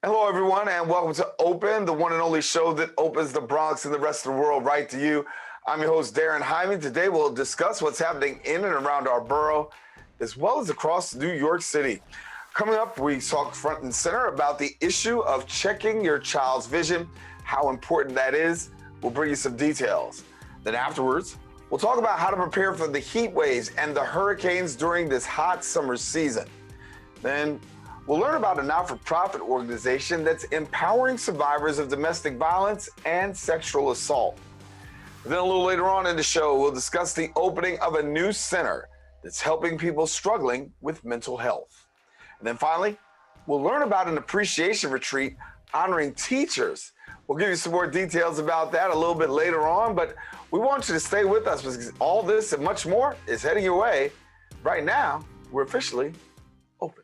Hello, everyone, and welcome to Open, the one and only show that opens the Bronx and the rest of the world right to you. I'm your host, Daren Jaime. Today, we'll discuss what's happening in and around our borough, as well as across New York City. Coming up, we talk front and center about the issue of checking your child's vision, how important that is. We'll bring you some details. Then afterwards, we'll talk about how to prepare for the heat waves and the hurricanes during this hot summer season. Then we'll learn about a not-for-profit organization that's empowering survivors of domestic violence and sexual assault. Then a little later on in the show, we'll discuss the opening of a new center that's helping people struggling with mental health. And then finally, we'll learn about an appreciation retreat honoring teachers. We'll give you some more details about that a little bit later on, but we want you to stay with us because all this and much more is heading your way. Right now, we're officially open.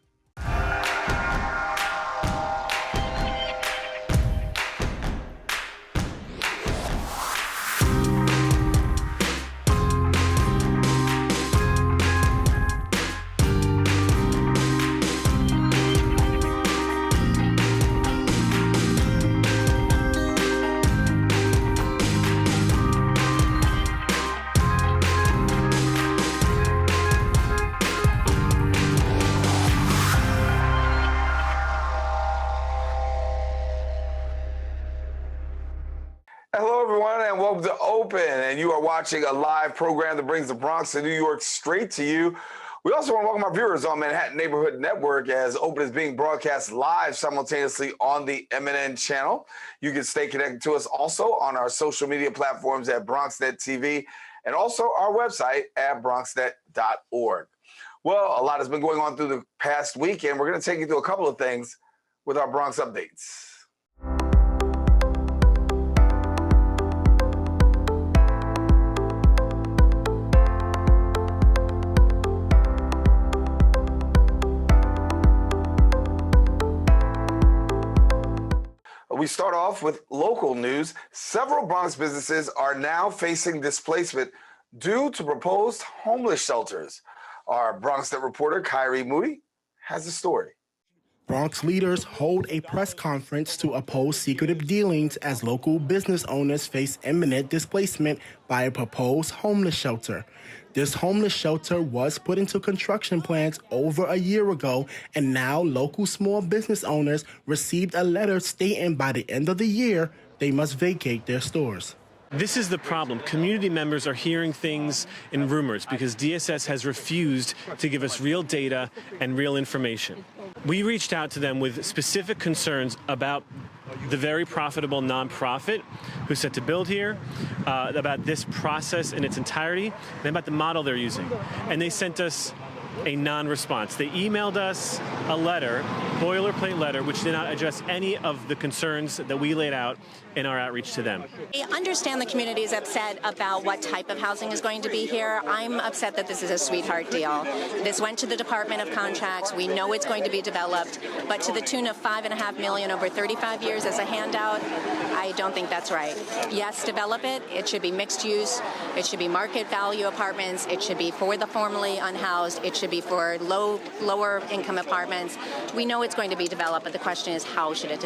Hello, everyone, and welcome to Open. And you are watching a live program that brings the Bronx and New York straight to you. We also want to welcome our viewers on Manhattan Neighborhood Network, as Open is being broadcast live simultaneously on the MNN channel. You can stay connected to us also on our social media platforms at BronxNet TV and also our website at bronxnet.org. Well, a lot has been going on through the past week, and we're going to take you through a couple of things with our Bronx updates. We start off with local news. Several Bronx businesses are now facing displacement due to proposed homeless shelters. Our BronxNet reporter, Kyrie Moody, has the story. Bronx leaders hold a press conference to oppose secretive dealings as local business owners face imminent displacement by a proposed homeless shelter. This homeless shelter was put into construction plans over a year ago, and now local small business owners received a letter stating by the end of the year they must vacate their stores. This is the problem. Community members are hearing things in rumors because DSS has refused to give us real data and real information. We reached out to them with specific concerns about the very profitable nonprofit who's set to build here, about this process in its entirety, and about the model they're using. And they sent us a non-response. They emailed us a letter, boilerplate letter, which did not address any of the concerns that we laid out in our outreach to them. I understand the community is upset about what type of housing is going to be here. I'm upset that this is a sweetheart deal. This went to the Department of Contracts. We know it's going to be developed, but to the tune of $5.5 million over 35 years as a handout, I don't think that's right. Yes, develop it. It should be mixed use. It should be market value apartments. It should be for the formerly unhoused. It should be for lower income apartments. We know it's going to be developed, but the question is, how should it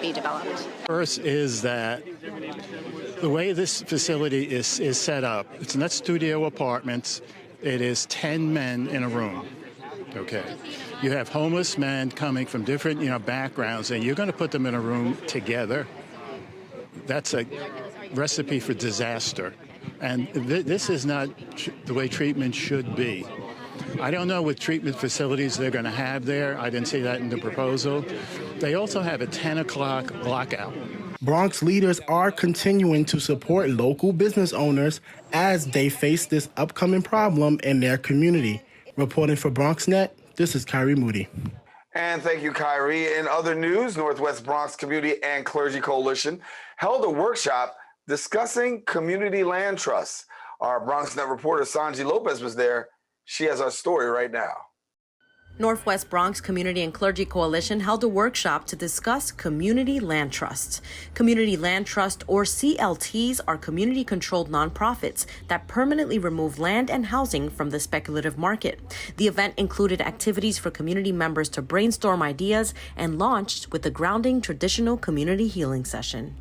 be developed? First is that the way this facility is set up, it's not studio apartments. It is 10 men in a room. Okay. You have homeless men coming from different, backgrounds, and you're going to put them in a room together. That's a recipe for disaster. And this is not the way treatment should be. I don't know what treatment facilities they're going to have there. I didn't see that in the proposal. They also have a 10 o'clock lockout. Bronx leaders are continuing to support local business owners as they face this upcoming problem in their community. Reporting for BronxNet, this is Kyrie Moody. And thank you, Kyrie. In other news, Northwest Bronx Community and Clergy Coalition held a workshop discussing community land trusts. Our BronxNet reporter, Sanji Lopez, was there. She has our story right now. Northwest Bronx Community and Clergy Coalition held a workshop to discuss community land trusts. Community land trusts, or CLTs, are community-controlled nonprofits that permanently remove land and housing from the speculative market. The event included activities for community members to brainstorm ideas and launched with a grounding traditional community healing session.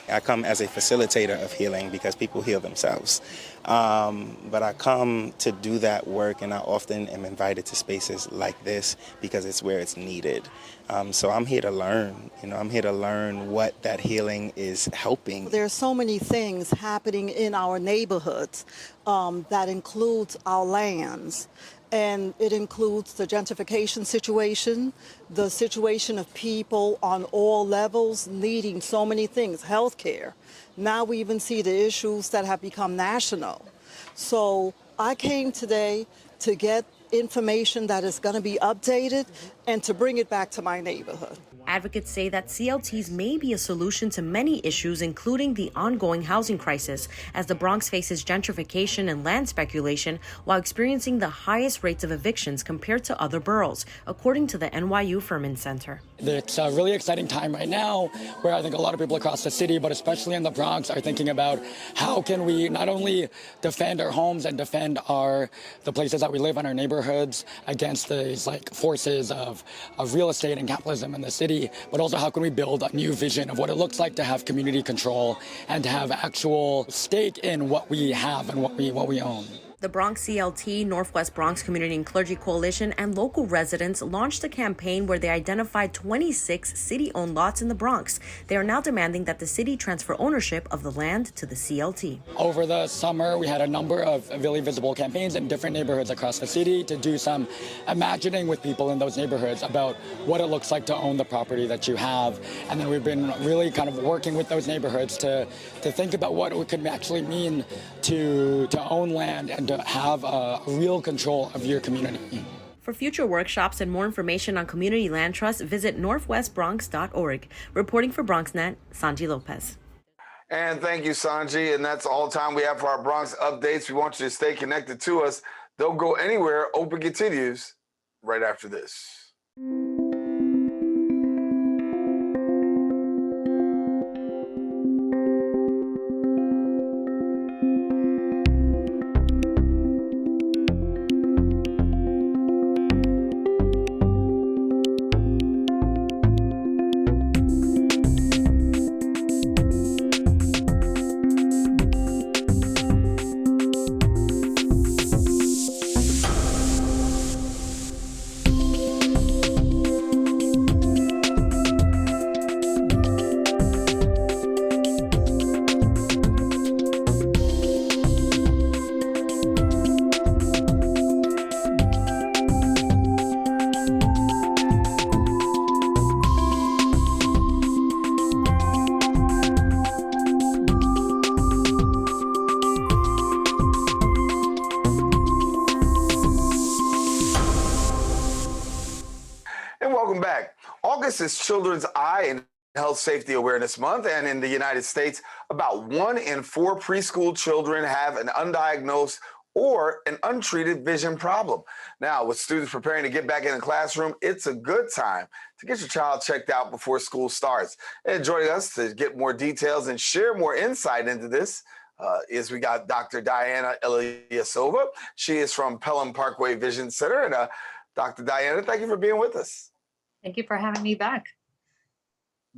I come as a facilitator of healing because people heal themselves. But I come to do that work, and I often am invited to spaces like this because it's where it's needed. So I'm here to learn. I'm here to learn what that healing is helping. There are so many things happening in our neighborhoods that includes our lands. And it includes the gentrification situation, the situation of people on all levels needing so many things, healthcare. Now we even see the issues that have become national. So I came today to get information that is going to be updated and to bring it back to my neighborhood. Advocates say that CLTs may be a solution to many issues, including the ongoing housing crisis, as the Bronx faces gentrification and land speculation while experiencing the highest rates of evictions compared to other boroughs, according to the NYU Furman Center. It's a really exciting time right now where I think a lot of people across the city, but especially in the Bronx, are thinking about how can we not only defend our homes and defend the places that we live in, our neighborhoods, against these forces of real estate and capitalism in the city, but also how can we build a new vision of what it looks like to have community control and to have actual stake in what we have and what we own. The Bronx CLT, Northwest Bronx Community and Clergy Coalition, and local residents launched a campaign where they identified 26 city-owned lots in the Bronx. They are now demanding that the city transfer ownership of the land to the CLT. Over the summer, we had a number of really visible campaigns in different neighborhoods across the city to do some imagining with people in those neighborhoods about what it looks like to own the property that you have. And then we've been really kind of working with those neighborhoods to think about what it could actually mean to own land and to have real control of your community. For future workshops and more information on community land trusts, visit northwestbronx.org. Reporting for BronxNet, Sanji Lopez. And thank you, Sanji. And that's all time we have for our Bronx updates. We want you to stay connected to us. Don't go anywhere. Open continues right after this. Welcome back. August is Children's Eye and Health Safety Awareness Month, and in the United States, about 1 in 4 preschool children have an undiagnosed or an untreated vision problem. Now, with students preparing to get back in the classroom, it's a good time to get your child checked out before school starts. And joining us to get more details and share more insight into this is we got Dr. Diana Ilyasova. She is from Pelham Parkway Vision Center. And Dr. Diana, thank you for being with us. Thank you for having me back.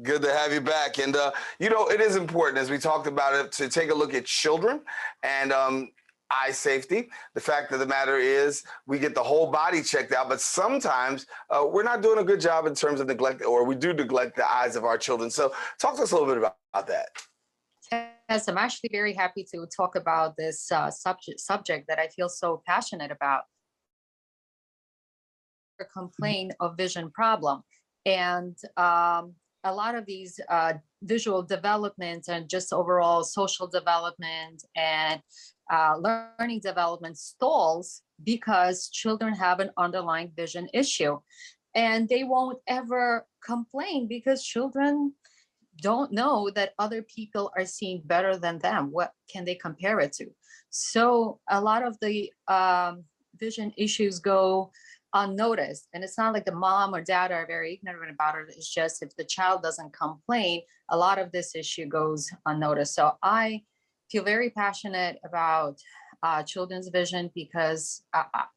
Good to have you back. And, it is important, as we talked about it, to take a look at children and eye safety. The fact of the matter is we get the whole body checked out, but sometimes we're not doing a good job in terms of neglect, or we do neglect the eyes of our children. So talk to us a little bit about that. Yes, I'm actually very happy to talk about this subject that I feel so passionate about. Complain of vision problem, and a lot of these visual development and just overall social development and learning development stalls because children have an underlying vision issue, and they won't ever complain because children don't know that other people are seeing better than them. What can they compare it to? So a lot of the vision issues go unnoticed. And it's not like the mom or dad are very ignorant about it. It's just if the child doesn't complain, a lot of this issue goes unnoticed. So I feel very passionate about children's vision because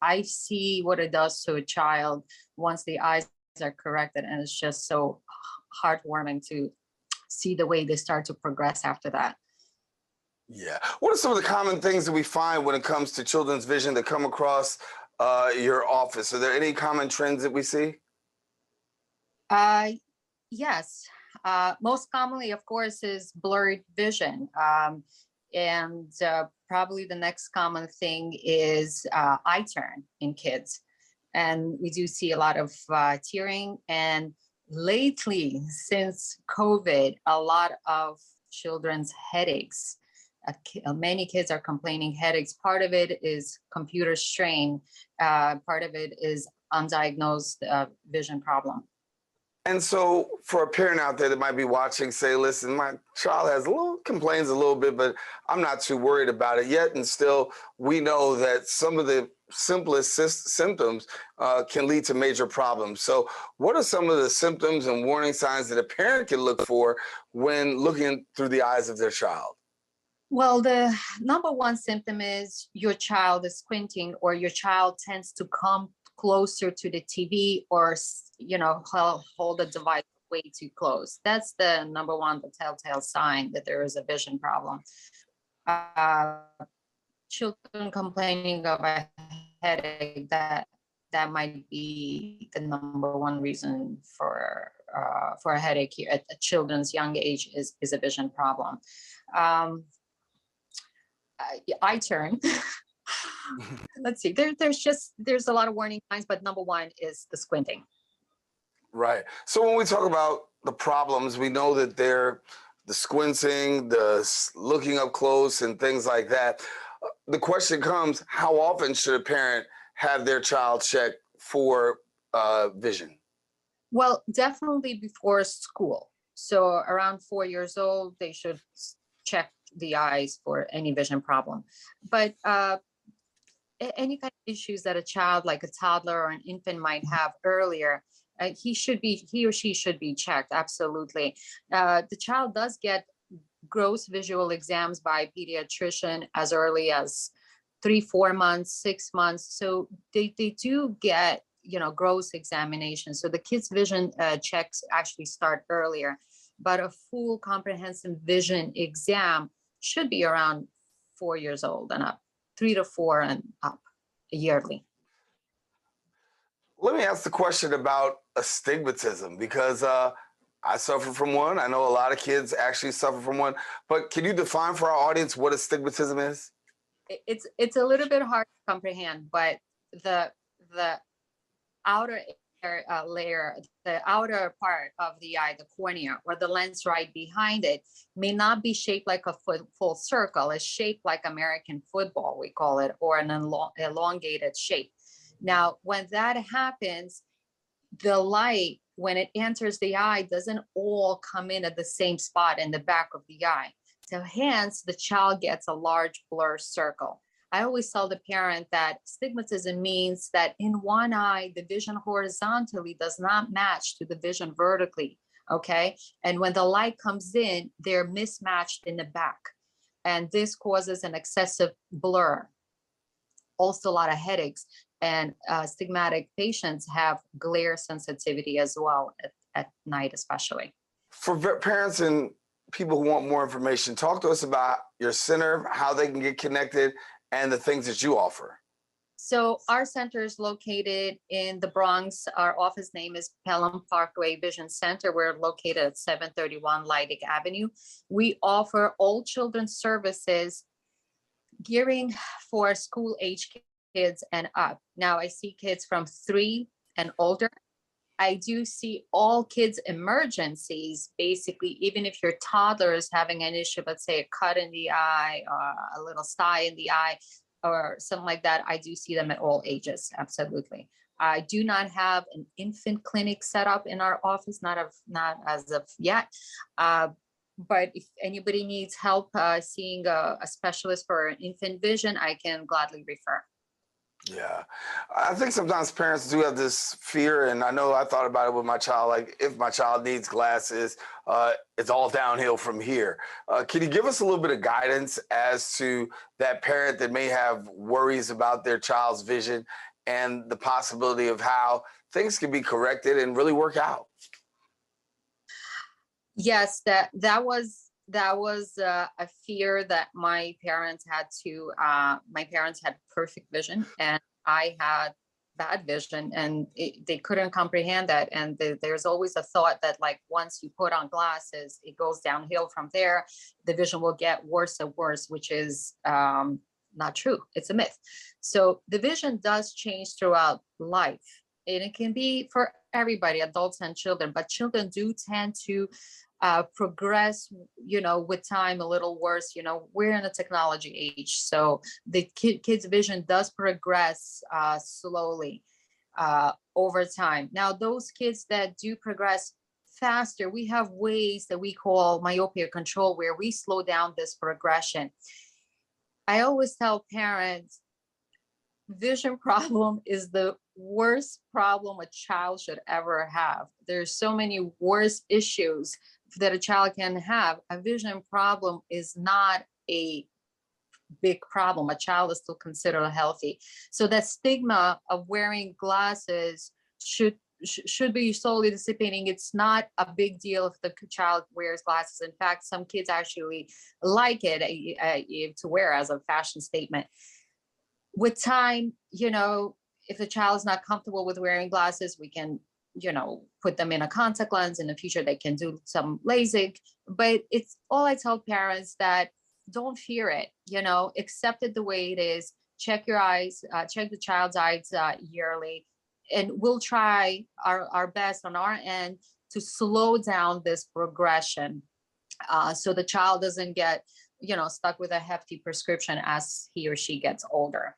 I see what it does to a child once the eyes are corrected. And it's just so heartwarming to see the way they start to progress after that. Yeah. What are some of the common things that we find when it comes to children's vision that come across your office? Are there any common trends that we see? Yes. Most commonly, of course, is blurred vision. And probably the next common thing is eye turn in kids. And we do see a lot of tearing. And lately, since COVID, a lot of children's headaches. Many kids are complaining headaches. Part of it is computer strain. Part of it is undiagnosed vision problem. And so for a parent out there that might be watching, say, listen, my child complains a little bit, but I'm not too worried about it yet. And still, we know that some of the simplest symptoms can lead to major problems. So what are some of the symptoms and warning signs that a parent can look for when looking through the eyes of their child? Well, the number one symptom is your child is squinting, or your child tends to come closer to the TV, or, hold the device way too close. That's the number one, the telltale sign that there is a vision problem. Children complaining of a headache, that might be the number one reason for a headache here at a children's young age is a vision problem. Eye turn. Let's see. There's a lot of warning signs, but number one is the squinting. Right. So when we talk about the problems, we know that they're the squinting, the looking up close, and things like that. The question comes: how often should a parent have their child checked for vision? Well, definitely before school. So around 4 years old, they should check the eyes for any vision problem. But any kind of issues that a child, like a toddler or an infant, might have earlier, he or she should be checked. Absolutely. The child does get gross visual exams by pediatrician as early as 3-4 months, 6 months. So they do get gross examinations. So the kids' vision checks actually start earlier, but a full comprehensive vision exam should be around 4 years old and up, 3 to 4 and up yearly. Let me ask the question about astigmatism, because I suffer from one. I know a lot of kids actually suffer from one, but can you define for our audience what astigmatism is? It's a little bit hard to comprehend, but the outer layer, the outer part of the eye, the cornea, or the lens right behind it, may not be shaped like a full circle. It's shaped like American football, we call it, or an elongated shape. Now, when that happens, the light, when it enters the eye, doesn't all come in at the same spot in the back of the eye. So hence, the child gets a large blur circle. I always tell the parent that astigmatism means that in one eye, the vision horizontally does not match to the vision vertically, okay? And when the light comes in, they're mismatched in the back. And this causes an excessive blur. Also a lot of headaches, and astigmatic patients have glare sensitivity as well at night, especially. For parents and people who want more information, talk to us about your center, how they can get connected, and the things that you offer. So our center is located in the Bronx. Our office name is Pelham Parkway Vision Center. We're located at 731 Leidig Avenue. We offer all children's services gearing for school age kids and up. Now I see kids from 3 and older. I do see all kids emergencies, basically, even if your toddler is having an issue, let's say a cut in the eye, or a little sty in the eye, or something like that. I do see them at all ages, absolutely. I do not have an infant clinic set up in our office, not as of yet. But if anybody needs help seeing a specialist for infant vision, I can gladly refer. Yeah, I think sometimes parents do have this fear, and I know I thought about it with my child. Like, if my child needs glasses, it's all downhill from here. Can you give us a little bit of guidance as to that parent that may have worries about their child's vision and the possibility of how things can be corrected and really work out? Yes, that was a fear that my parents had to. My parents had perfect vision, and I had bad vision, and they couldn't comprehend that. And there's always a thought that, like, once you put on glasses, it goes downhill from there. The vision will get worse and worse, which is not true. It's a myth. So the vision does change throughout life, and it can be for everybody, adults and children. But children do tend to progress, with time a little worse. We're in a technology age, so the kids' vision does progress slowly over time. Now, those kids that do progress faster, we have ways that we call myopia control, where we slow down this progression. I always tell parents, vision problem is the worst problem a child should ever have. There's so many worse issues that a child can have. A vision problem is not a big problem. A child is still considered healthy. So that stigma of wearing glasses should be slowly dissipating. It's not a big deal if the child wears glasses. In fact, some kids actually like it to wear as a fashion statement. With time, if the child is not comfortable with wearing glasses, we can, put them in a contact lens. In the future, they can do some LASIK. But it's all I tell parents, that don't fear it, accept it the way it is. Check your eyes, check the child's eyes yearly. And we'll try our best on our end to slow down this progression so the child doesn't get, stuck with a hefty prescription as he or she gets older.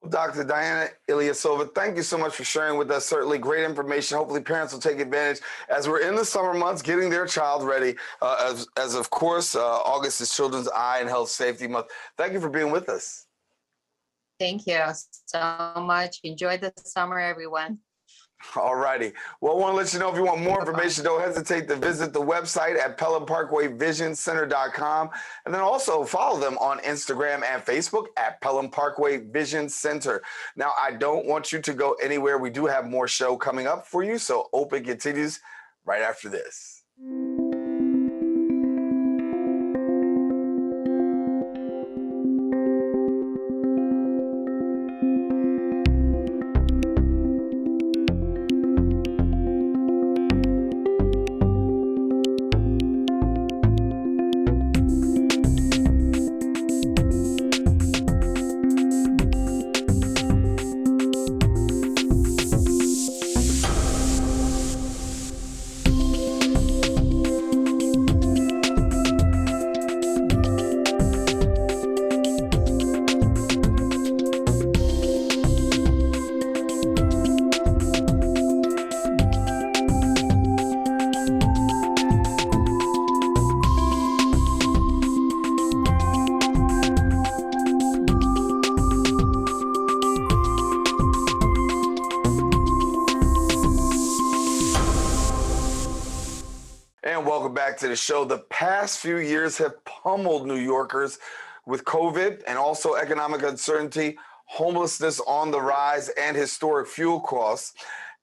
Well, Dr. Diana Ilyasova, thank you so much for sharing with us. Certainly great information. Hopefully parents will take advantage as we're in the summer months, getting their child ready. As of course, August is Children's Eye and Health Safety Month. Thank you for being with us. Thank you so much. Enjoy the summer, everyone. All righty. Well, I want to let you know, if you want more information, don't hesitate to visit the website at PelhamParkwayVisionCenter.com. And then also follow them on Instagram and Facebook at Pelham Parkway Vision Center. Now, I don't want you to go anywhere. We do have more show coming up for you. So Open continues right after this. And welcome back to the show. The past few years have pummeled New Yorkers with COVID and also economic uncertainty, homelessness on the rise, and historic fuel costs.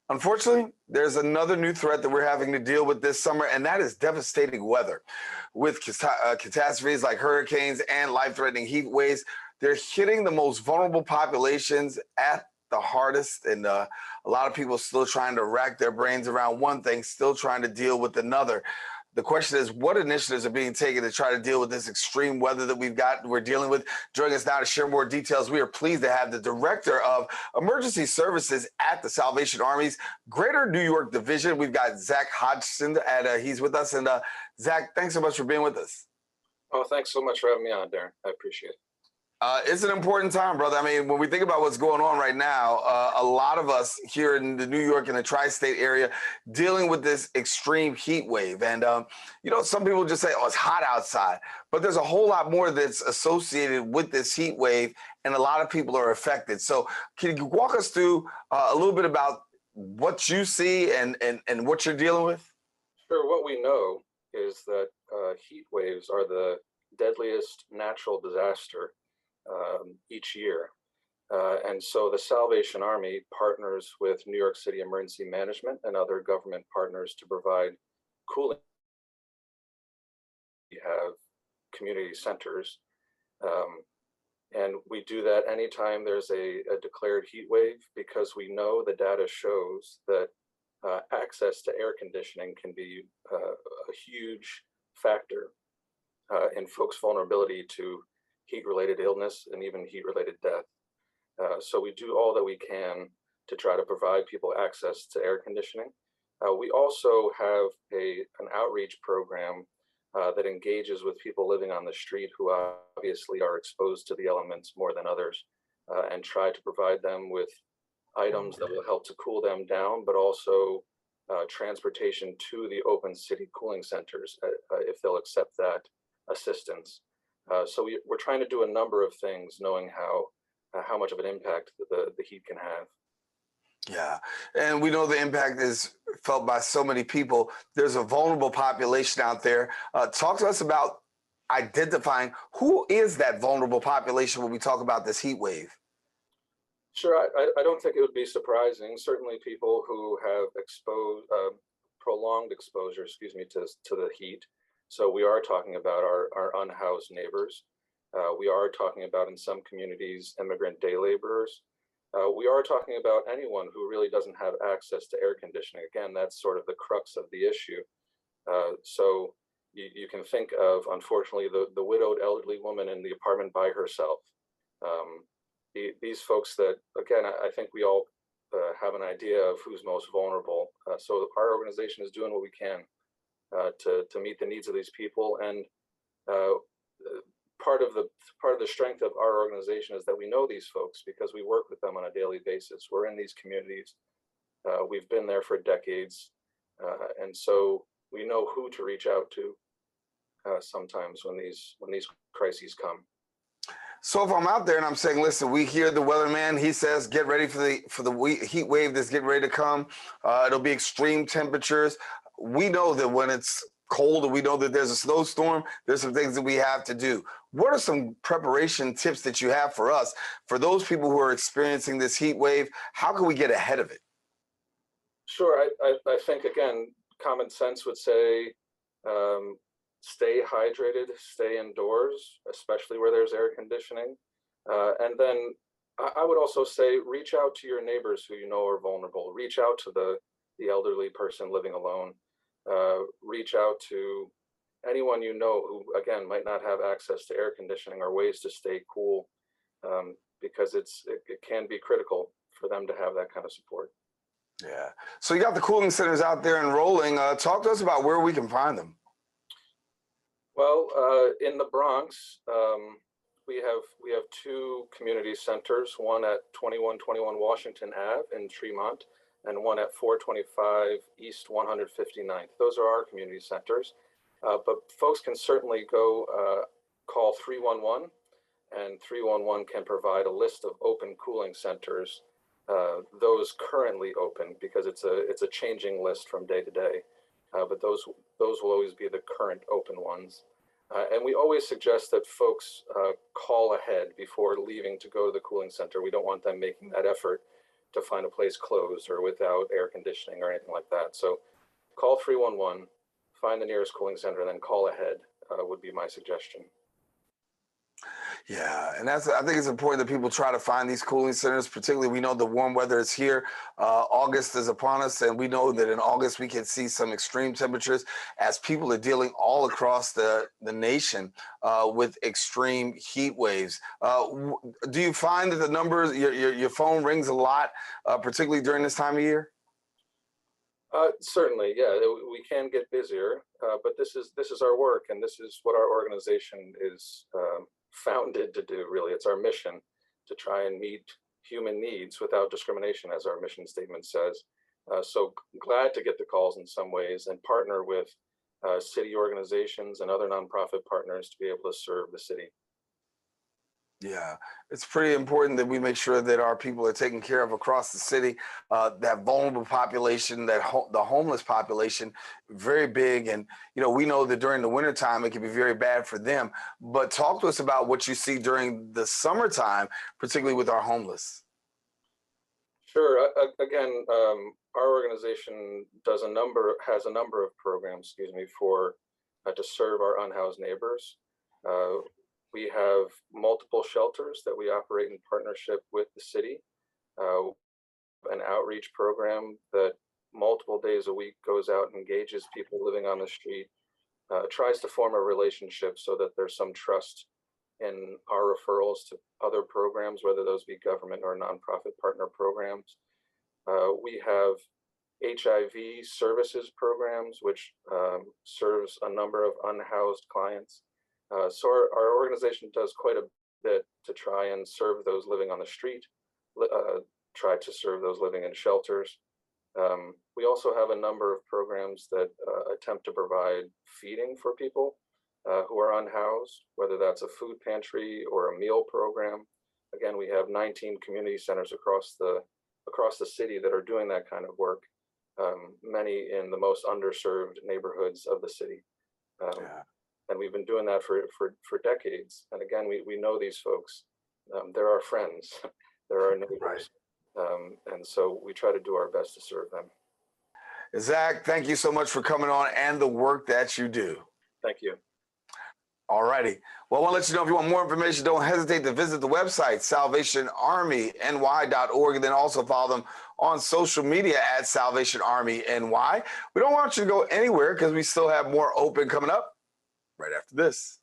Unfortunately, there's another new threat that we're having to deal with this summer, and that is devastating weather. With catastrophes like hurricanes and life-threatening heat waves, they're hitting the most vulnerable populations at the hardest, and a lot of people still trying to rack their brains around one thing, still trying to deal with another. The question is, what initiatives are being taken to try to deal with this extreme weather that we're dealing with? Joining us now to share more details, we are pleased to have the Director of Emergency Services at the Salvation Army's Greater New York Division. We've got Zack Hodgson, and he's with us. And Zack, thanks so much for being with us. Oh, thanks so much for having me on, Daren. I appreciate it. It's an important time, brother. I mean, when we think about what's going on right now, a lot of us here in the New York and the tri-state area dealing with this extreme heat wave. And, some people just say, oh, it's hot outside. But there's a whole lot more that's associated with this heat wave, and a lot of people are affected. So can you walk us through a little bit about what you see and what you're dealing with? Sure. What we know is that heat waves are the deadliest natural disaster each year. And so the Salvation Army partners with New York City Emergency Management and other government partners to provide cooling. We have community centers, and we do that anytime there's a declared heat wave, because we know the data shows that access to air conditioning can be a huge factor in folks' vulnerability to heat-related illness and even heat-related death. So we do all that we can to try to provide people access to air conditioning. We also have an outreach program that engages with people living on the street who obviously are exposed to the elements more than others, and try to provide them with items that will help to cool them down, but also transportation to the open city cooling centers if they'll accept that assistance. So we're trying to do a number of things, knowing how much of an impact the heat can have. Yeah, and we know the impact is felt by so many people. There's a vulnerable population out there. Talk to us about identifying who is that vulnerable population when we talk about this heat wave. Sure, I don't think it would be surprising. Certainly people who have prolonged exposure, to the heat. So we are talking about our unhoused neighbors. We are talking about, in some communities, immigrant day laborers. We are talking about anyone who really doesn't have access to air conditioning. Again, that's sort of the crux of the issue. So you can think of, unfortunately, the widowed elderly woman in the apartment by herself. These folks that, again, I think we all have an idea of who's most vulnerable. So our organization is doing what we can to meet the needs of these people. And part of the strength of our organization is that we know these folks because we work with them on a daily basis. We're in these communities. We've been there for decades. And so we know who to reach out to sometimes when these crises come. So if I'm out there and I'm saying, listen, we hear the weatherman, he says, get ready for the heat wave that's getting ready to come. It'll be extreme temperatures. We know that when it's cold and we know that there's a snowstorm, there's some things that we have to do. What are some preparation tips that you have for us, for those people who are experiencing this heat wave? How can we get ahead of it? Sure, I think, again, common sense would say, stay hydrated, stay indoors, especially where there's air conditioning. And then I would also say, reach out to your neighbors who you know are vulnerable. Reach out to the elderly person living alone. Reach out to anyone you know who, again, might not have access to air conditioning or ways to stay cool, because it can be critical for them to have that kind of support. Yeah. So you got the cooling centers out there enrolling. Talk to us about where we can find them. Well, in the Bronx, we have two community centers, one at 2121 Washington Ave in Tremont and one at 425 East 159th. Those are our community centers. But folks can certainly go call 311, and 311 can provide a list of open cooling centers, those currently open, because it's a changing list from day to day. But those will always be the current open ones. And we always suggest that folks call ahead before leaving to go to the cooling center. We don't want them making that effort to find a place closed or without air conditioning or anything like that. So call 311, find the nearest cooling center, and then call ahead would be my suggestion. Yeah, and I think it's important that people try to find these cooling centers. Particularly, we know the warm weather is here. August is upon us, and we know that in August we can see some extreme temperatures as people are dealing all across the nation with extreme heat waves. Do you find that the numbers, your phone rings a lot, particularly during this time of year? Certainly, yeah, we can get busier, but this is our work, and this is what our organization is founded to do, really. It's our mission to try and meet human needs without discrimination, as our mission statement says. So glad to get the calls in some ways and partner with city organizations and other nonprofit partners to be able to serve the city. Yeah, it's pretty important that we make sure that our people are taken care of across the city. That vulnerable population, the homeless population, very big. And, you know, we know that during the wintertime, it can be very bad for them. But talk to us about what you see during the summertime, particularly with our homeless. Sure. Again, our organization has a number of programs, for to serve our unhoused neighbors. We have multiple shelters that we operate in partnership with the city. An outreach program that multiple days a week goes out and engages people living on the street, tries to form a relationship so that there's some trust in our referrals to other programs, whether those be government or nonprofit partner programs. We have HIV services programs, which serves a number of unhoused clients. So our organization does quite a bit to try and serve those living on the street, try to serve those living in shelters. We also have a number of programs that attempt to provide feeding for people who are unhoused, whether that's a food pantry or a meal program. Again, we have 19 community centers across the city that are doing that kind of work, many in the most underserved neighborhoods of the city. And we've been doing that for decades. And again, we know these folks. They're our friends. They're our neighbors. And so we try to do our best to serve them. Zack, thank you so much for coming on and the work that you do. Thank you. All righty. Well, I want to let you know if you want more information, don't hesitate to visit the website, salvationarmyny.org, and then also follow them on social media at Salvation Army NY. We don't want you to go anywhere because we still have more open coming up right after this.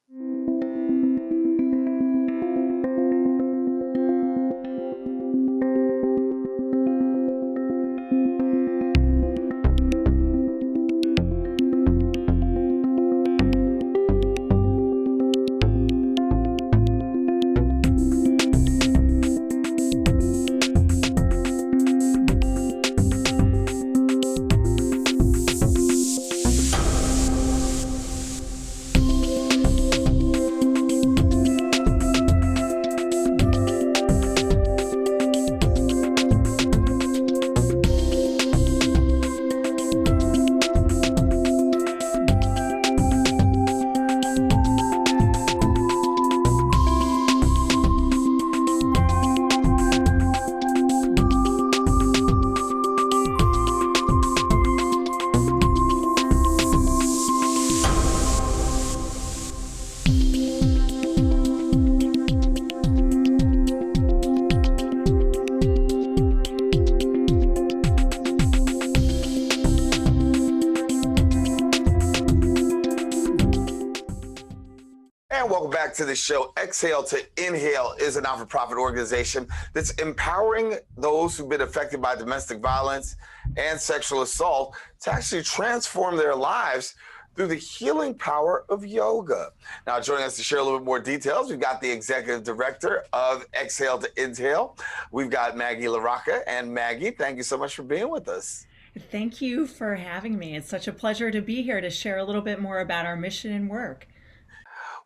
Welcome back to the show. Exhale to Inhale is a not-for-profit organization that's empowering those who've been affected by domestic violence and sexual assault to actually transform their lives through the healing power of yoga. Now, joining us to share a little bit more details, we've got the executive director of Exhale to Inhale. We've got Maggie LaRocca. And Maggie, thank you so much for being with us. Thank you for having me. It's such a pleasure to be here to share a little bit more about our mission and work.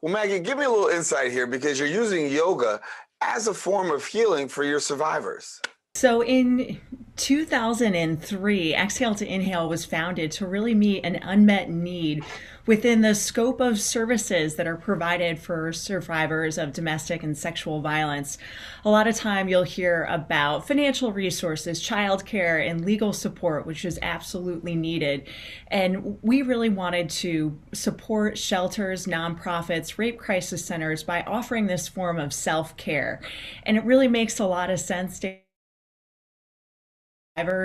Well, Maggie, give me a little insight here because you're using yoga as a form of healing for your survivors. So in 2003, Exhale to Inhale was founded to really meet an unmet need within the scope of services that are provided for survivors of domestic and sexual violence. A lot of time you'll hear about financial resources, childcare, and legal support, which is absolutely needed. And we really wanted to support shelters, nonprofits, rape crisis centers by offering this form of self-care. And it really makes a lot of sense to have a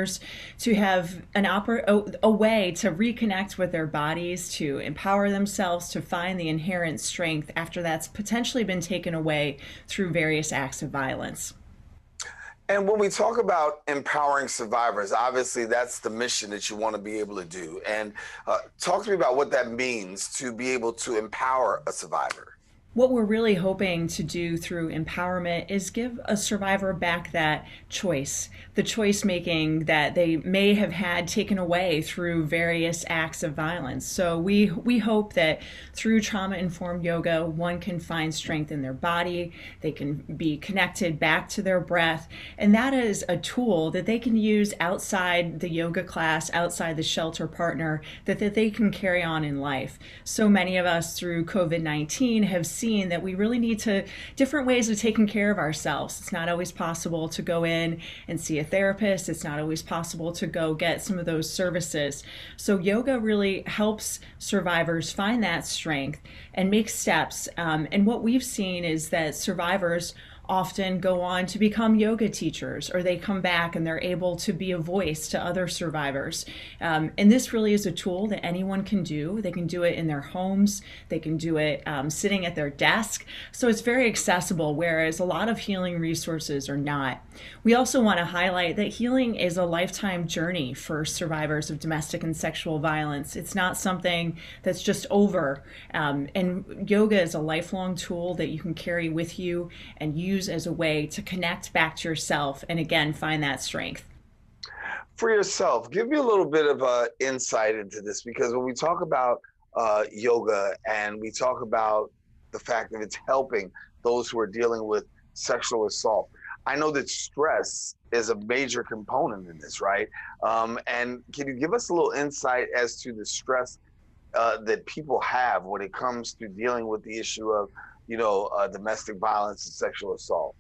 way to reconnect with their bodies, to empower themselves, to find the inherent strength after that's potentially been taken away through various acts of violence. And when we talk about empowering survivors, obviously that's the mission that you want to be able to do. And talk to me about what that means to be able to empower a survivor. What we're really hoping to do through empowerment is give a survivor back that choice, the choice making that they may have had taken away through various acts of violence. So we hope that through trauma-informed yoga, one can find strength in their body, they can be connected back to their breath, and that is a tool that they can use outside the yoga class, outside the shelter partner, that they can carry on in life. So many of us through COVID-19 have seen that we really need different ways of taking care of ourselves. It's not always possible to go in and see a therapist. It's not always possible to go get some of those services. So yoga really helps survivors find that strength and make steps. And what we've seen is that survivors often go on to become yoga teachers, or they come back and they're able to be a voice to other survivors. And this really is a tool that anyone can do. They can do it in their homes. They can do it sitting at their desk. So it's very accessible, whereas a lot of healing resources are not. We also want to highlight that healing is a lifetime journey for survivors of domestic and sexual violence. It's not something that's just over. And yoga is a lifelong tool that you can carry with you and use as a way to connect back to yourself and again find that strength. For yourself, give me a little bit of insight into this, because when we talk about yoga and we talk about the fact that it's helping those who are dealing with sexual assault, I know that stress is a major component in this, right? And can you give us a little insight as to the stress that people have when it comes to dealing with the issue of domestic violence and sexual assault?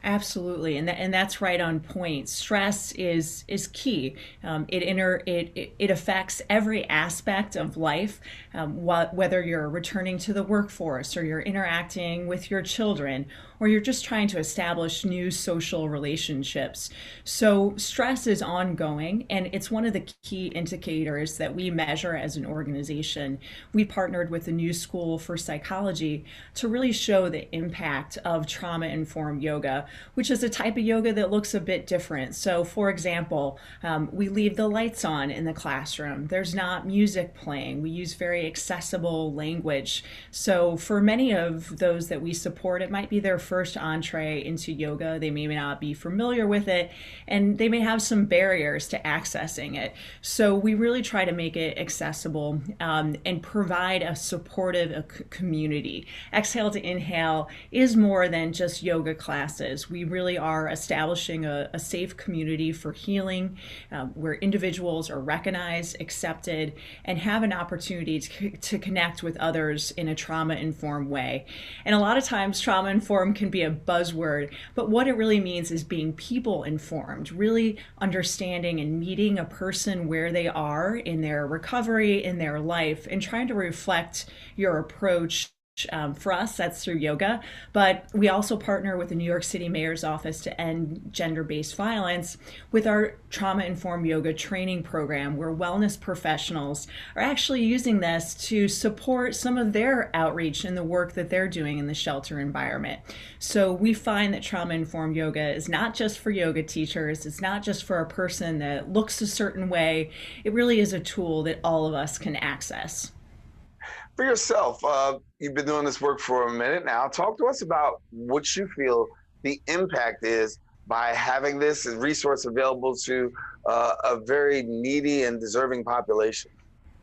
Absolutely, and that's right on point. Stress is key. It affects every aspect of life, whether you're returning to the workforce, or you're interacting with your children, or you're just trying to establish new social relationships. So stress is ongoing, and it's one of the key indicators that we measure as an organization. We partnered with the New School for Psychology to really show the impact of trauma-informed yoga, which is a type of yoga that looks a bit different. So for example, we leave the lights on in the classroom. There's not music playing. We use very accessible language. So for many of those that we support, it might be their first entree into yoga. They may not be familiar with it, and they may have some barriers to accessing it. So we really try to make it accessible and provide a supportive community. Exhale to Inhale is more than just yoga classes. We really are establishing a safe community for healing, where individuals are recognized, accepted, and have an opportunity to connect with others in a trauma-informed way. And a lot of times trauma-informed can be a buzzword, but what it really means is being people-informed, really understanding and meeting a person where they are in their recovery, in their life, and trying to reflect your approach. For us, that's through yoga, but we also partner with the New York City Mayor's Office to End Gender-Based Violence with our trauma-informed yoga training program, where wellness professionals are actually using this to support some of their outreach and the work that they're doing in the shelter environment. So we find that trauma-informed yoga is not just for yoga teachers, it's not just for a person that looks a certain way, it really is a tool that all of us can access. For yourself, you've been doing this work for a minute now. Talk to us about what you feel the impact is by having this resource available to a very needy and deserving population.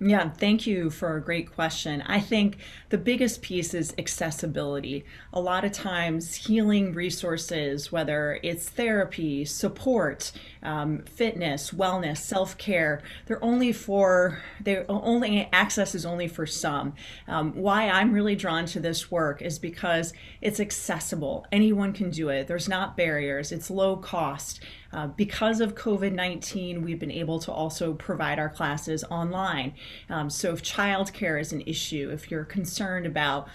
Yeah, thank you for a great question. I think the biggest piece is accessibility. A lot of times healing resources, whether it's therapy, support, fitness, wellness, self-care, access is only for some. Why I'm really drawn to this work is because it's accessible. Anyone can do it. There's not barriers. It's low cost. Because of COVID-19, we've been able to also provide our classes online. So if childcare is an issue, if you're concerned about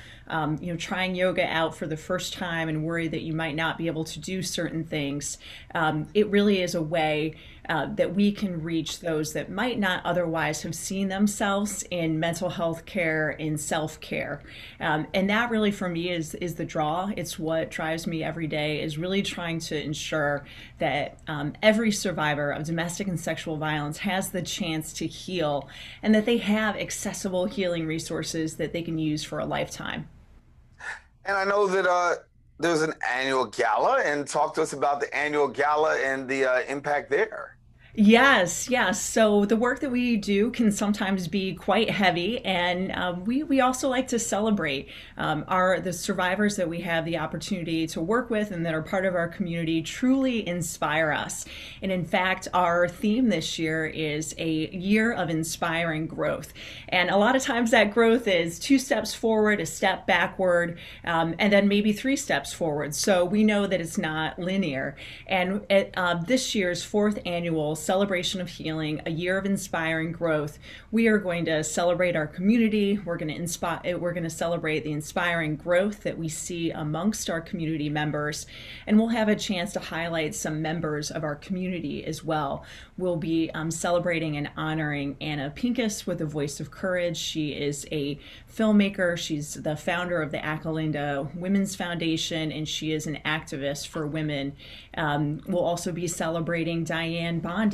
trying yoga out for the first time and worry that you might not be able to do certain things, it really is a way that we can reach those that might not otherwise have seen themselves in mental health care, in self-care. And that really for me is the draw. It's what drives me every day, is really trying to ensure that every survivor of domestic and sexual violence has the chance to heal, and that they have accessible healing resources that they can use for a lifetime. And I know that there's an annual gala, and talk to us about the annual gala and the impact there. Yes, yes. So the work that we do can sometimes be quite heavy, and we also like to celebrate our the survivors that we have the opportunity to work with and that are part of our community. Truly inspire us, and in fact, our theme this year is a year of inspiring growth. And a lot of times that growth is 2 steps forward, a step backward, and then maybe 3 steps forward. So we know that it's not linear. And at this year's fourth annual Celebration of Healing, a year of inspiring growth, we are going to celebrate our community. We're going to celebrate the inspiring growth that we see amongst our community members, and we'll have a chance to highlight some members of our community as well. We'll be celebrating and honoring Anna Pincus with a voice of courage. She is a filmmaker. She's the founder of the Acalinda Women's Foundation, and she is an activist for women. We'll also be celebrating Diane Bondi.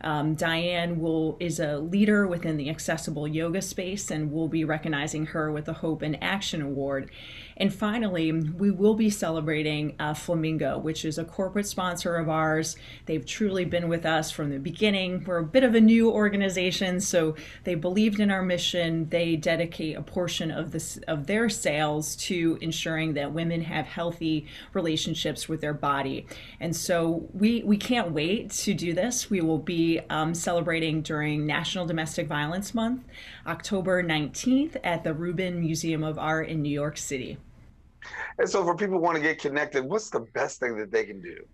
Diane is a leader within the accessible yoga space, and we'll be recognizing her with the Hope in Action Award. And finally, we will be celebrating Flamingo, which is a corporate sponsor of ours. They've truly been with us from the beginning. We're a bit of a new organization, so they believed in our mission. They dedicate a portion of their sales to ensuring that women have healthy relationships with their body. And so we can't wait to do this. We will be celebrating during National Domestic Violence Month, October 19th at the Rubin Museum of Art in New York City. And so for people who want to get connected, what's the best thing that they can do?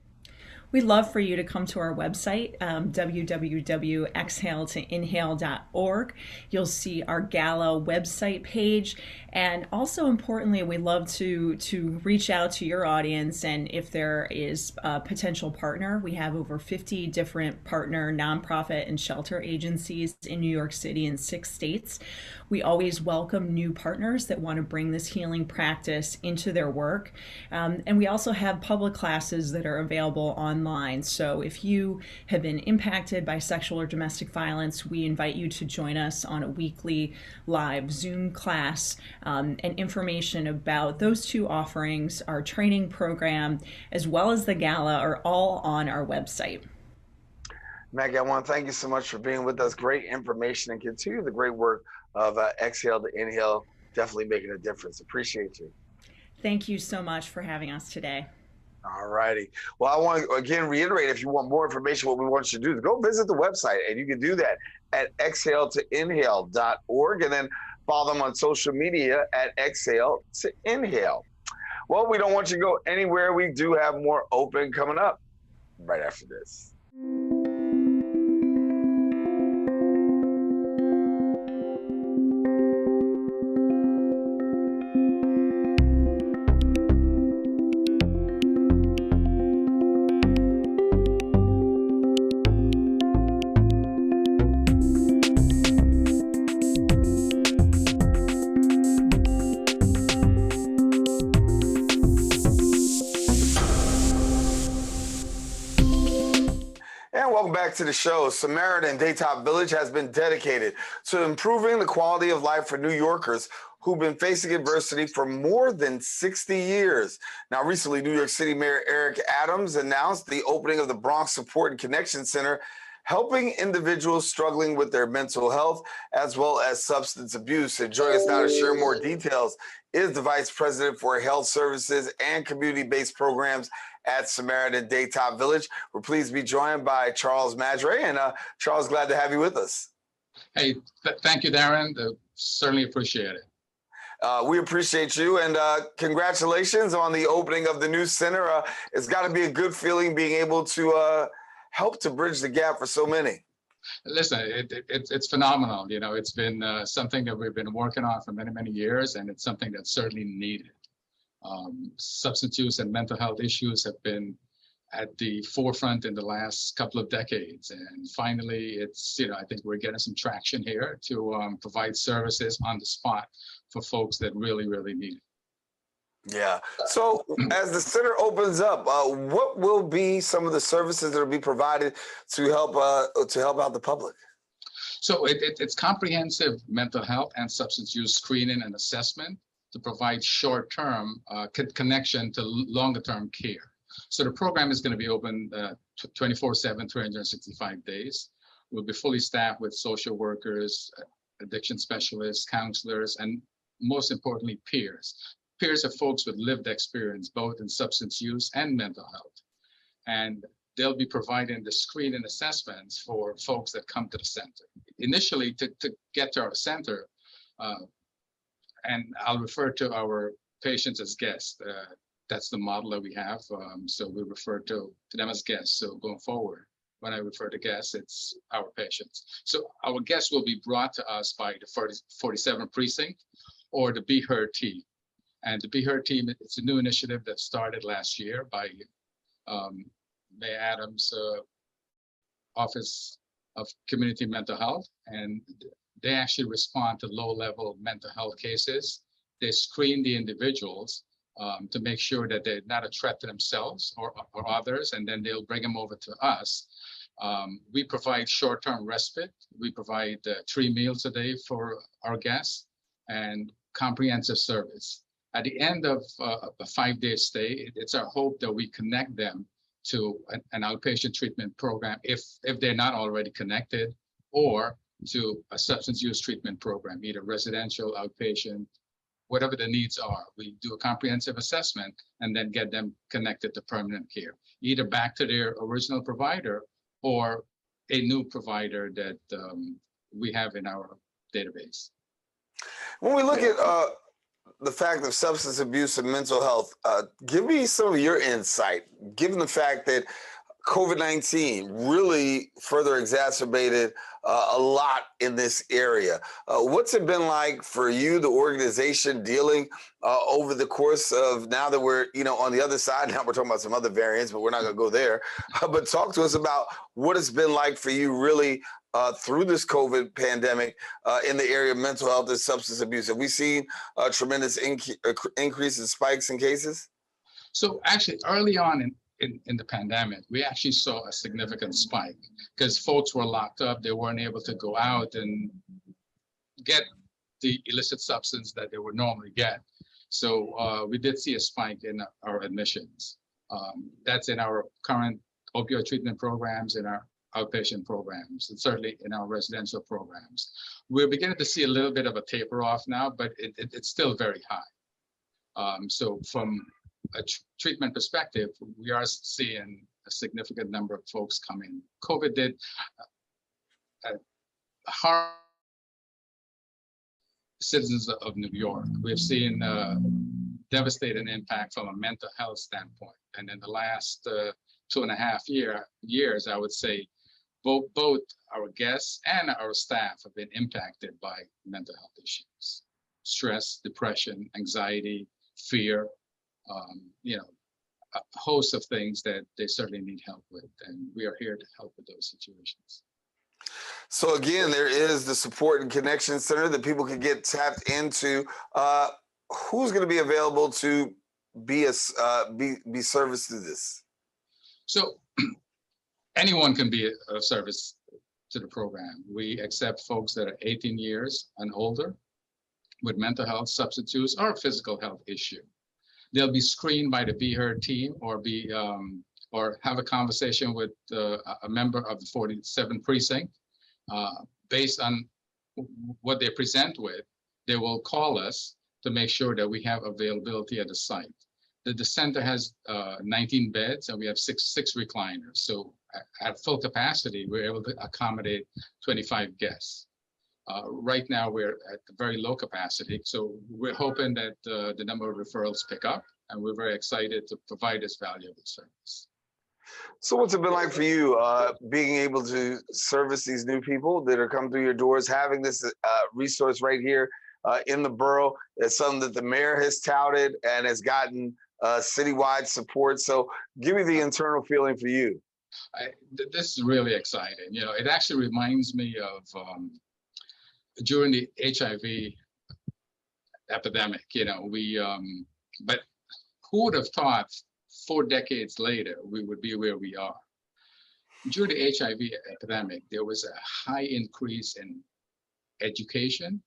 We'd love for you to come to our website, www.exhaletoinhale.org. You'll see our gala website page. And also importantly, we love to reach out to your audience. And if there is a potential partner, we have over 50 different partner nonprofit and shelter agencies in New York City and 6 states. We always welcome new partners that want to bring this healing practice into their work. And we also have public classes that are available online. So if you have been impacted by sexual or domestic violence, we invite you to join us on a weekly live Zoom class. And information about those 2 offerings, our training program, as well as the gala, are all on our website. Maggie, I want to thank you so much for being with us. Great information, and continue the great work of Exhale to Inhale, definitely making a difference. Appreciate you. Thank you so much for having us today. All righty. Well, I want to again reiterate, if you want more information, what we want you to do is go visit the website, and you can do that at exhaletoinhale.org, and then follow them on social media at Exhale to Inhale. Well, we don't want you to go anywhere. We do have more open coming up right after this. Welcome back to the show. Samaritan Daytop Village has been dedicated to improving the quality of life for New Yorkers who've been facing adversity for more than 60 years. Now, recently, New York City Mayor Eric Adams announced the opening of the Bronx Support and Connection Center, helping individuals struggling with their mental health as well as substance abuse. And joining us now to share more details is the Vice President for Health Services and Community-Based Programs at Samaritan Daytop Village. We're pleased to be joined by Charles Madray. And Charles, glad to have you with us. Hey, thank you, Daren. Certainly appreciate it. We appreciate you, and congratulations on the opening of the new center. It's got to be a good feeling being able to help to bridge the gap for so many. Listen, it's phenomenal. You know, it's been something that we've been working on for many, many years, and it's something that's certainly needed. Substance use and mental health issues have been at the forefront in the last couple of decades. And finally, it's, you know, I think we're getting some traction here to provide services on the spot for folks that really, really need it. Yeah. So as the center opens up, what will be some of the services that will be provided to help out the public? So it's comprehensive mental health and substance use screening and assessment. to provide short-term connection to longer-term care. So the program is going to be open 24/7, 365 days. We'll be fully staffed with social workers, addiction specialists, counselors, and most importantly, peers. Peers are folks with lived experience, both in substance use and mental health. And they'll be providing the screening assessments for folks that come to the center. Initially, to get to our center, and I'll refer to our patients as guests. That's the model that we have. So we refer to them as guests. So going forward, when I refer to guests, it's our patients. So our guests will be brought to us by the 47th precinct or the Be Heard team. And the Be Heard team, it's a new initiative that started last year by Mayor Adams' Office of Community Mental Health. And they actually respond to low-level mental health cases. They screen the individuals to make sure that they're not a threat to themselves or others, and then they'll bring them over to us. We provide short-term respite. We provide 3 meals a day for our guests and comprehensive service. At the end of a 5-day stay, it's our hope that we connect them to an outpatient treatment program if they're not already connected, or to a substance use treatment program, either residential, outpatient, whatever the needs are. We do a comprehensive assessment and then get them connected to permanent care, either back to their original provider or a new provider that we have in our database. When we look at the fact of substance abuse and mental health, give me some of your insight, given the fact that COVID-19 really further exacerbated a lot in this area. What's it been like for you, the organization, dealing over the course of, now that we're, on the other side, now we're talking about some other variants, but we're not gonna go there. But talk to us about what it's been like for you really through this COVID pandemic in the area of mental health and substance abuse. Have we seen a tremendous increase in spikes in cases? So actually early on in the pandemic, we actually saw a significant spike because folks were locked up. They weren't able to go out and get the illicit substance that they would normally get. So we did see a spike in our admissions. That's in our current opioid treatment programs, in our outpatient programs, and certainly in our residential programs. We're beginning to see a little bit of a taper off now, but it's still very high. So from a treatment perspective, we are seeing a significant number of folks come in. COVID did harm citizens of New York. We've seen devastating impact from a mental health standpoint. And in the last 2.5 years, I would say both our guests and our staff have been impacted by mental health issues. Stress, depression, anxiety, fear, a host of things that they certainly need help with, and we are here to help with those situations. So again, there is the Support and Connection Center that people can get tapped into. Who's going to be available to be serviced through this? So anyone can be of service to the program. We accept folks that are 18 years and older with mental health, substance use, or physical health issue. They'll be screened by the Be Heard team or have a conversation with a member of the 47th precinct. Based on what they present with, they will call us to make sure that we have availability at the site. The center has 19 beds and we have six recliners. So at full capacity, we're able to accommodate 25 guests. Right now, we're at very low capacity, so we're hoping that the number of referrals pick up, and we're very excited to provide this valuable service. So what's it been like for you, being able to service these new people that are coming through your doors, having this resource right here in the borough? It's something that the mayor has touted and has gotten citywide support. So give me the internal feeling for you. This is really exciting. It actually reminds me of during the HIV epidemic, but who would have thought 4 decades later we would be where we are? During the HIV epidemic, there was a high increase in education,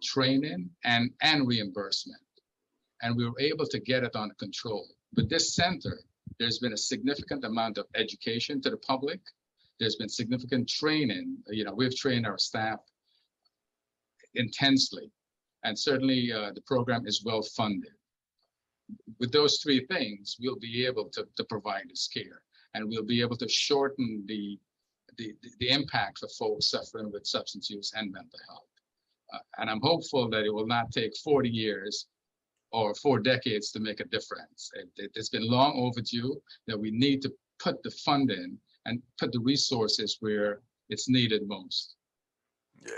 training, and reimbursement. and we were able to get it under control. But this center, there's been a significant amount of education to the public. There's been significant training. We've trained our staff intensely, and certainly the program is well funded. With those three things, we'll be able to provide this care, and we'll be able to shorten the impact for folks suffering with substance use and mental health. And I'm hopeful that it will not take 40 years or 4 decades to make a difference. It's been long overdue that we need to put the funding and put the resources where it's needed most. Yeah.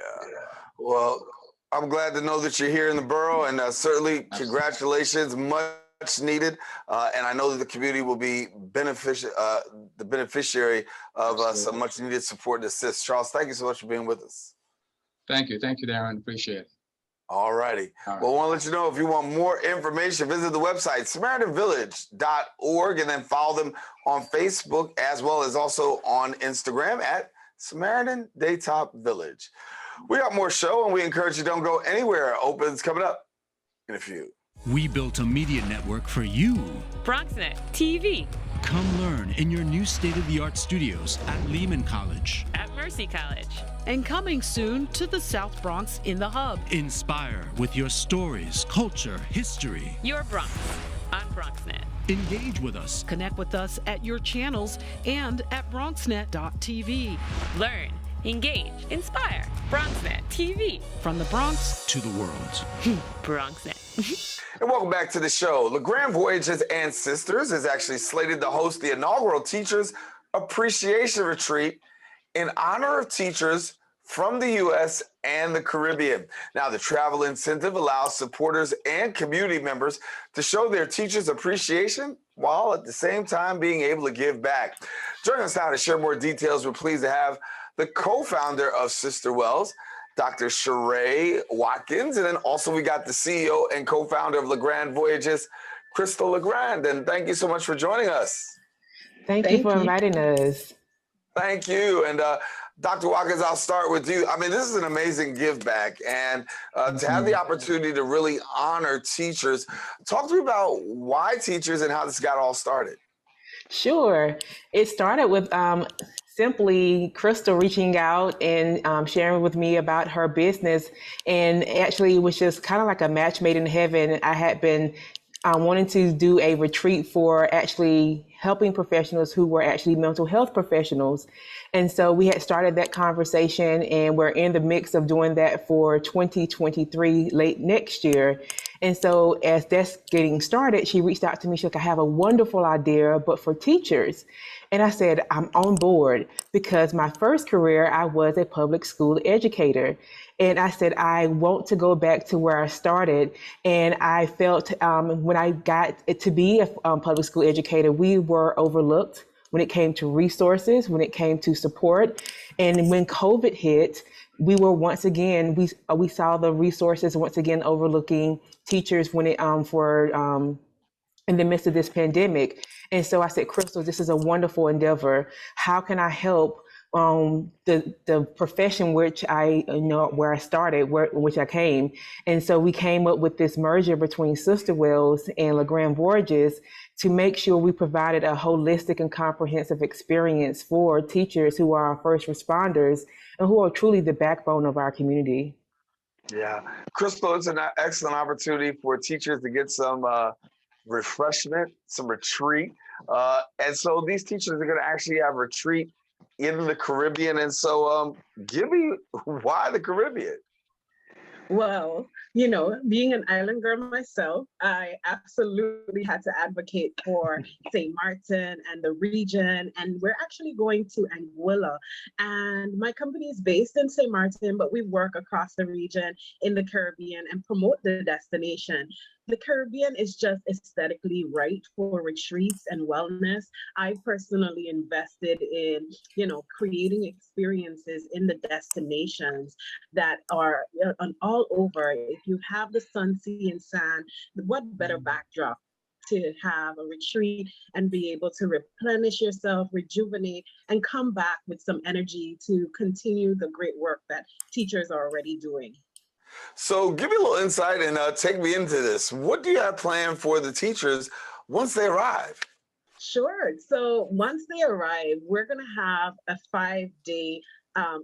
Well, I'm glad to know that you're here in the borough, and certainly congratulations, much needed. And I know that the community will be the beneficiary of some much needed support and assist. Charles, thank you so much for being with us. Thank you, Daren. Appreciate it. All righty. Well, I want to let you know, if you want more information, visit the website, SamaritanVillage.org, and then follow them on Facebook as well as also on Instagram at Samaritan Daytop Village. We got more show, and we encourage you don't go anywhere. Open's coming up in a few. We built a media network for you. BronxNet TV. Come learn in your new state-of-the-art studios at Lehman College. At Mercy College. And coming soon to the South Bronx in the Hub. Inspire with your stories, culture, history. Your Bronx on BronxNet. Engage with us. Connect with us at your channels and at BronxNet.tv. Learn, engage, inspire. BronxNet TV. From the Bronx to the world. BronxNet. And welcome back to the show. LeGrand Voyages and Sisters is actually slated to host the inaugural Teachers Appreciation Retreat in honor of teachers from the U.S. and the Caribbean. Now, the travel incentive allows supporters and community members to show their teachers' appreciation while at the same time being able to give back. Joining us now to share more details, we're pleased to have the co-founder of Sister Wells, Dr. Sherra Watkins, and then also we got the CEO and co-founder of LeGrand Voyages, Cristal LeGrand. And thank you so much for joining us. Thank you for inviting us. Thank you. And Dr. Watkins, I'll start with you. I mean, this is an amazing give back, and to have the opportunity to really honor teachers. Talk to me about why teachers and how this got all started. Sure. It started with simply Cristal reaching out and sharing with me about her business. And actually, it was just kind of like a match made in heaven. I had been wanting to do a retreat for actually helping professionals who were actually mental health professionals. And so we had started that conversation, and we're in the mix of doing that for 2023, late next year. And so as that's getting started, she reached out to me. She's like, I have a wonderful idea, but for teachers. And I said, I'm on board, because my first career, I was a public school educator. And I said, I want to go back to where I started. And I felt when I got to be a public school educator, we were overlooked when it came to resources, when it came to support. And when COVID hit, we were once again, we saw the resources once again overlooking teachers when it in the midst of this pandemic. And so I said, Cristal, this is a wonderful endeavor. How can I help the profession which I know where I started, which I came? And so we came up with this merger between Sister Wells and LeGrand Voyages to make sure we provided a holistic and comprehensive experience for teachers who are our first responders and who are truly the backbone of our community. Yeah, Cristal, it's an excellent opportunity for teachers to get some refreshment, some retreat. And so these teachers are going to actually have retreat in the Caribbean. And so give me, why the Caribbean? Well, you know, being an island girl myself, I absolutely had to advocate for St. Martin and the region. And we're actually going to Anguilla. And my company is based in St. Martin, but we work across the region in the Caribbean and promote the destination. The Caribbean is just aesthetically right for retreats and wellness. I personally invested in, you know, creating experiences in the destinations that are all over. If you have the sun, sea, and sand, what better backdrop to have a retreat and be able to replenish yourself, rejuvenate, and come back with some energy to continue the great work that teachers are already doing. So give me a little insight and take me into this. What do you have planned for the teachers once they arrive? Sure. So once they arrive, we're going to have a 5-day.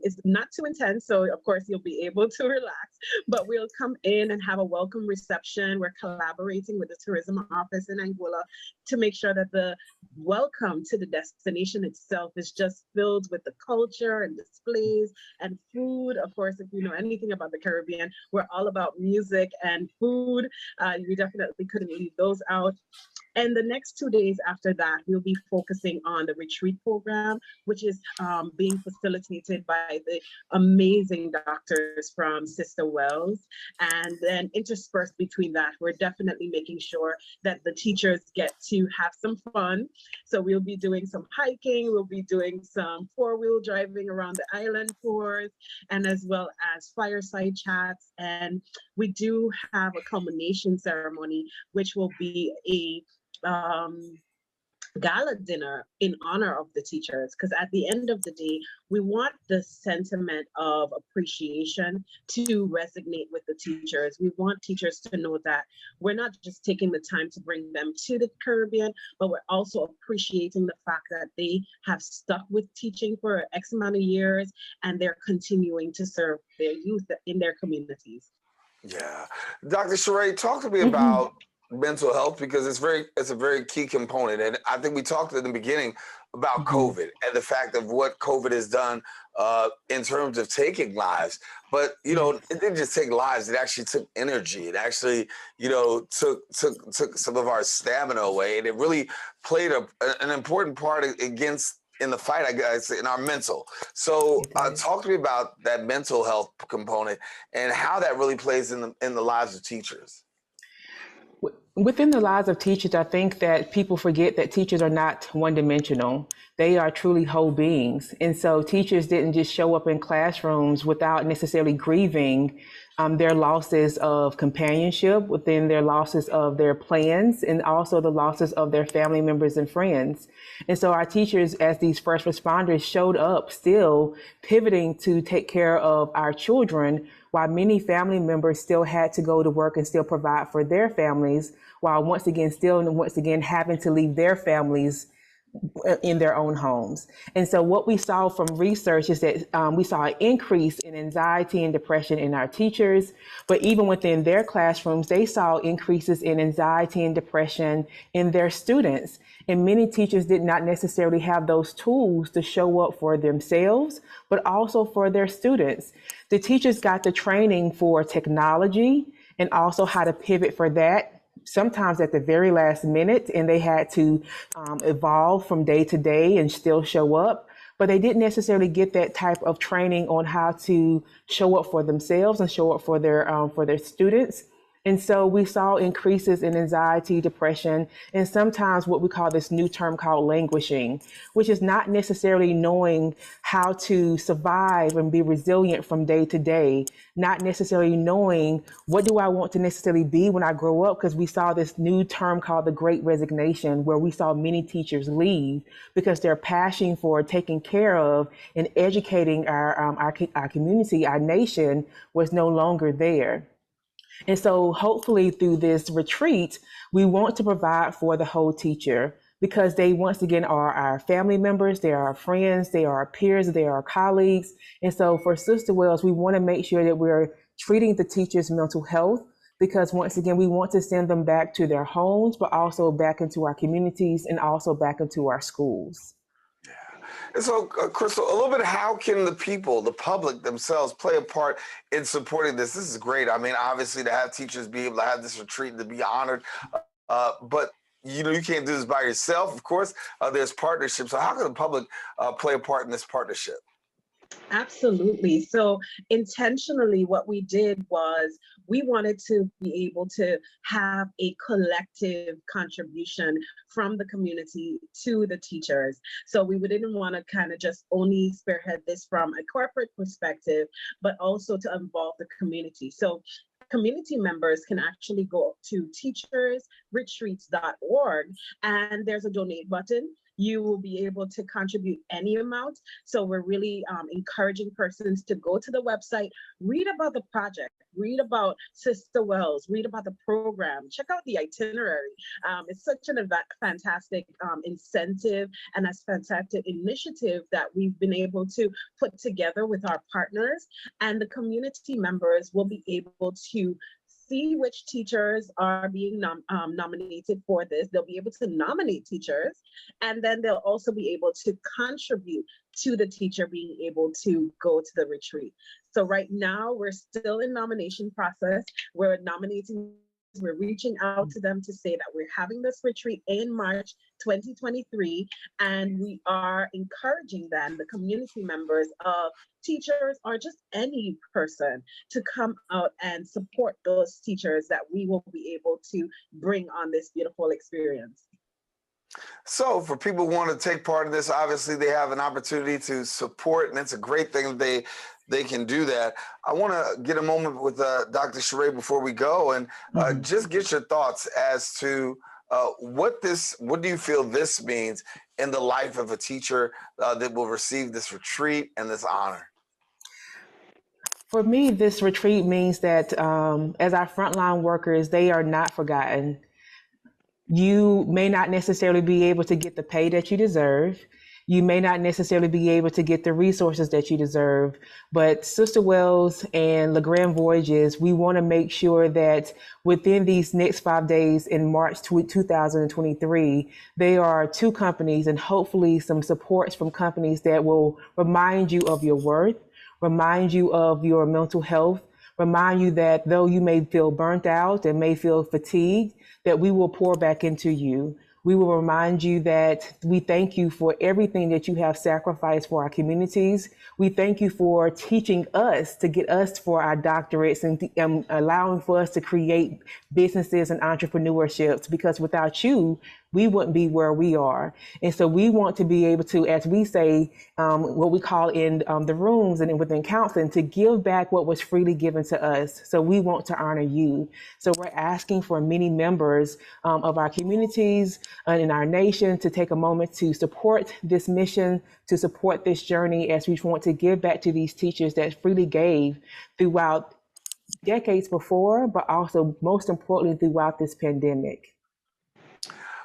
It's not too intense, so of course you'll be able to relax, but we'll come in and have a welcome reception. We're collaborating with the tourism office in Anguilla to make sure that the welcome to the destination itself is just filled with the culture and displays and food. Of course, if you know anything about the Caribbean, we're all about music and food. You definitely couldn't leave those out. And the next 2 days after that, we'll be focusing on the retreat program, which is being facilitated by the amazing doctors from Sister Wells. And then interspersed between that, we're definitely making sure that the teachers get to have some fun. So we'll be doing some hiking, we'll be doing some four-wheel driving around the island tours, and as well as fireside chats. And we do have a culmination ceremony, which will be a gala dinner in honor of the teachers, because at the end of the day, we want the sentiment of appreciation to resonate with the teachers. We want teachers to know that we're not just taking the time to bring them to the Caribbean, but we're also appreciating the fact that they have stuck with teaching for X amount of years and they're continuing to serve their youth in their communities. Yeah. Dr. Sherra, talk to me about mental health, because it's a very key component. And I think we talked in the beginning about COVID and the fact of what COVID has done in terms of taking lives. But, you know, it didn't just take lives, it actually took energy. It actually, you know, took some of our stamina away. And it really played an important part in the fight, I guess, in our mental. So talk to me about that mental health component and how that really plays in the lives of teachers. Within the lives of teachers, I think that people forget that teachers are not one-dimensional. They are truly whole beings. And so teachers didn't just show up in classrooms without necessarily grieving their losses of companionship, within their losses of their plans, and also the losses of their family members and friends. And so our teachers, as these first responders, showed up still pivoting to take care of our children, while many family members still had to go to work and still provide for their families, while once again having to leave their families in their own homes. And so what we saw from research is that we saw an increase in anxiety and depression in our teachers, but even within their classrooms, they saw increases in anxiety and depression in their students. And many teachers did not necessarily have those tools to show up for themselves, but also for their students. The teachers got the training for technology and also how to pivot for that, sometimes at the very last minute, and they had to evolve from day to day and still show up. But they didn't necessarily get that type of training on how to show up for themselves and show up for their students. And so we saw increases in anxiety, depression, and sometimes what we call this new term called languishing, which is not necessarily knowing how to survive and be resilient from day to day, not necessarily knowing what do I want to necessarily be when I grow up, because we saw this new term called the Great Resignation, where we saw many teachers leave because their passion for taking care of and educating our community, our nation, was no longer there. And so hopefully through this retreat, we want to provide for the whole teacher, because they once again are our family members, they are our friends, they are our peers, they are our colleagues. And so for Sister Wells, we want to make sure that we're treating the teachers' mental health, because once again, we want to send them back to their homes, but also back into our communities and also back into our schools. And so, Cristal, a little bit, how can the people, the public themselves, play a part in supporting this? This is great. I mean, obviously, to have teachers be able to have this retreat, to be honored, but you know, you can't do this by yourself. Of course, there's partnerships. So how can the public play a part in this partnership? Absolutely. So intentionally, what we did was we wanted to be able to have a collective contribution from the community to the teachers. So we didn't want to kind of just only spearhead this from a corporate perspective, but also to involve the community. So community members can actually go to teachersretreats.org, and there's a donate button. You will be able to contribute any amount. So we're really encouraging persons to go to the website, read about the project, read about Sister Wells, read about the program, check out the itinerary. It's such an fantastic incentive and a fantastic initiative that we've been able to put together with our partners, and the community members will be able to see which teachers are being nominated for this. They'll be able to nominate teachers, and then they'll also be able to contribute to the teacher being able to go to the retreat. So right now we're still in nomination process. We're nominating, we're reaching out to them to say that we're having this retreat in March 2023, and we are encouraging them, the community members of teachers or just any person, to come out and support those teachers that we will be able to bring on this beautiful experience. So for people who want to take part in this, obviously they have an opportunity to support, and it's a great thing that they can do that. I want to get a moment with Dr. Sherra before we go, and just get your thoughts as to what do you feel this means in the life of a teacher that will receive this retreat and this honor? For me, this retreat means that as our frontline workers, they are not forgotten. You may not necessarily be able to get the pay that you deserve. You may not necessarily be able to get the resources that you deserve, but Sister Wells and LeGrand Voyages, we want to make sure that within these next 5 days in March 2023, there are 2 companies and hopefully some supports from companies that will remind you of your worth, remind you of your mental health, remind you that though you may feel burnt out and may feel fatigued, that we will pour back into you. We will remind you that we thank you for everything that you have sacrificed for our communities. We thank you for teaching us to get us for our doctorates and allowing for us to create businesses and entrepreneurships, because without you, we wouldn't be where we are. And so we want to be able to, as we say, what we call in the rooms and within counseling, to give back what was freely given to us. So we want to honor you. So we're asking for many members of our communities and in our nation to take a moment to support this mission, to support this journey, as we want to give back to these teachers that freely gave throughout decades before, but also most importantly throughout this pandemic.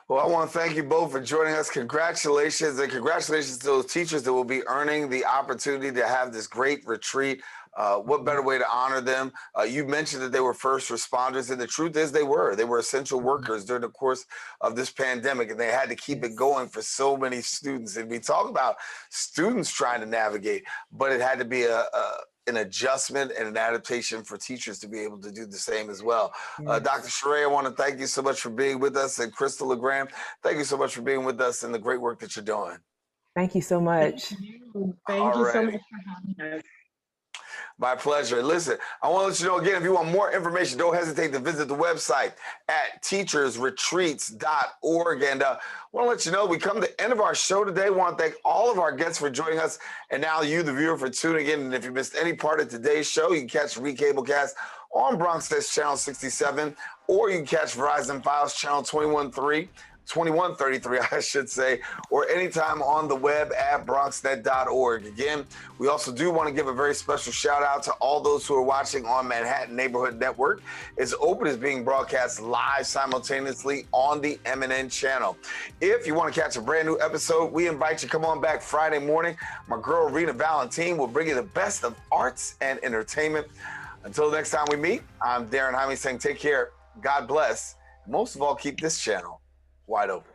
Well, I want to thank you both for joining us. Congratulations, and congratulations to those teachers that will be earning the opportunity to have this great retreat. What better way to honor them? You mentioned that they were first responders, and the truth is they were essential workers during the course of this pandemic, and they had to keep it going for so many students. And we talk about students trying to navigate, but it had to be an adjustment and an adaptation for teachers to be able to do the same as well. Dr. Sherra, I want to thank you so much for being with us, and Cristal, LeGrand, thank you so much for being with us and the great work that you're doing. Thank you so much. Thank you so much for having us. My pleasure. Listen, I want to let you know again, if you want more information, don't hesitate to visit the website at teachersretreats.org. And I want to let you know, we come to the end of our show today. I want to thank all of our guests for joining us, and now you, the viewer, for tuning in. And if you missed any part of today's show, you can catch Recablecast on Bronx Clt channel 67, or you can catch Verizon Files channel 2133, I should say, or anytime on the web at bronxnet.org. Again, we also do want to give a very special shout out to all those who are watching on Manhattan Neighborhood Network. It's open, is being broadcast live simultaneously on the MNN channel. If you want to catch a brand new episode, we invite you to come on back Friday morning. My girl, Rena Valentine, will bring you the best of arts and entertainment. Until next time we meet, I'm Daren Jaime saying take care, God bless, and most of all, keep this channel wide open.